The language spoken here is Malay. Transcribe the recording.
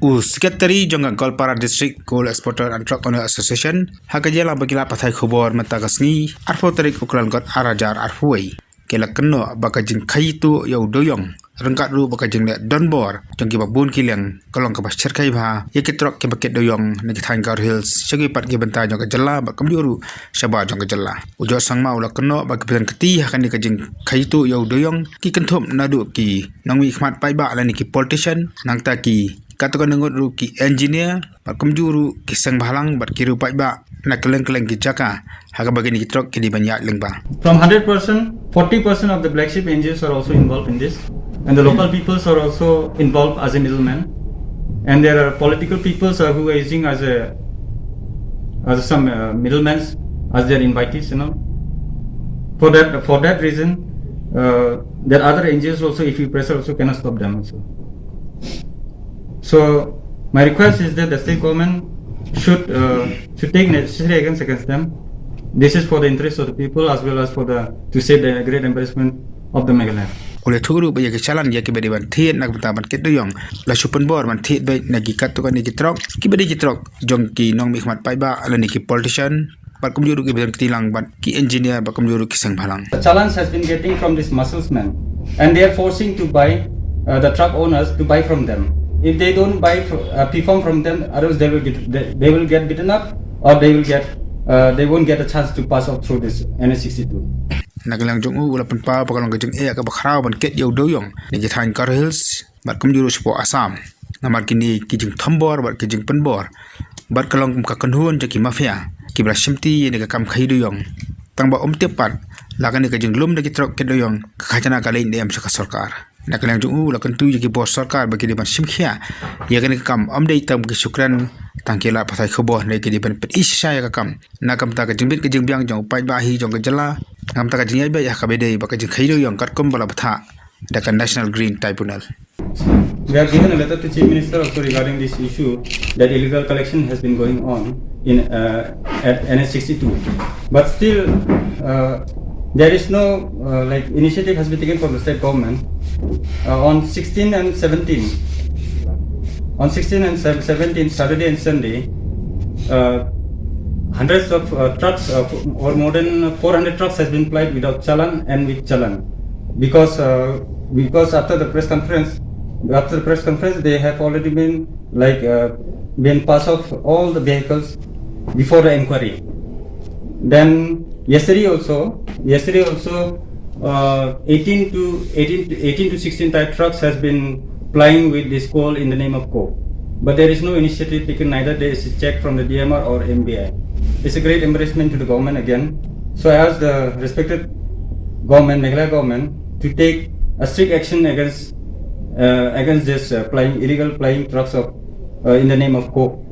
Sekretari Jonggang Kolpara District Coal Exporter and Truck Owner Association Hakajala Bagila Pathai Khobor Matagasni Arfo Tarik Ukuran Got Arajar Arfuai Kela Kynnoh Bakajing Khaitu Yau Doyong Rengkat Ru Bakajing Le Donbor Jongki Babun Kilang Kolong Kabas Cerkai Bha Yakitrok Ke Baket Doyong Negithan Gar Hills Syagi Pat Ke Benta Jongka Jala Bakam Juru Syaba Jongka Jala Ujo Sang Mau La Kynnoh Bakipitan Keti Hakan Dikajing Khaitu Yau Doyong Ki Kenthum Nadu Ki Nongn Ikhmat Paiba Lani Ki Politician Nangta Ki Katakan nengut ru ki engineer bakam juru ki sang bahalang bat kiru paiba na keleng-keleng ki jaka haga bagini ki trok ki di banyak lengba. From 100%, 40% of the black sheep NGOs are also involved in this, and the local peoples are also involved as a middleman, and there are political peoples who are using as some middlemen as their invitees, you know. For that reason, there are other NGOs also, if you press also cannot stop them also. So my request is that the state government should take necessary actions against them. This is for the interest of the people as well as to save the great embarrassment of the Meghalaya. Oleh turu bagi kecalan ya kibadi ban thiet nak bentaban ket doyong la supen bor ban thiet doi nagi kat to kan ni trok kibadi trok jong ki nong mikmat paiba ala ni ki politician bat kumjuru ki ben tilang ban ki engineer bat kumjuru ki sang bhalang. The challenge has been getting from these musclesmen, and they are forcing to buy the truck owners to buy from them. If they don't buy perform from them, otherwise they will get beaten up, or they won't get a chance to pass out through this NS62. Nagalang jong ula penpa pakalong gajeng ka bakrau ban ket yau doyong ni jithan Gar Hills bat kumjuru spo Assam namar kini kijing thombor bat kijing penbor bat kalong ka kanhun jaki mafia kibra shimti ni ka kam khai doyong tangba tepat lagan ni kajing lum dagi trok ket doyong khajana kalain dem saka sarkar. Nakalang jong ula kentu jaki bos sarkar bagi di ban simkhia ya kan kam amdei tam ki sukran tangkela pathai khoboh ne ki di ban pet isya ya kam nakam ta ka jingbit ki jingbyang jong pai bahi jong ka jala ngam ta ka jingai ba ya ka bedei ba ka jing khaido yong kat kom bala batha da National Green Tribunal. We have given a letter to Chief Minister also regarding this issue that illegal collection has been going on in at NS62, but still there is no initiative has been taken from the state government. On 16 and 17, Saturday and Sunday, hundreds of trucks or more than 400 trucks has been plied without challan and with challan, because after the press conference they have already been been passed off all the vehicles before the inquiry. Then yesterday also 18 to 16 type trucks has been plying with this coal in the name of coal, but there is no initiative taken, neither there is a check from the DMR or MBI. It's a great embarrassment to the government again. So I ask the respected government, Meghalaya government, to take a strict action against this illegal plying trucks in the name of coal.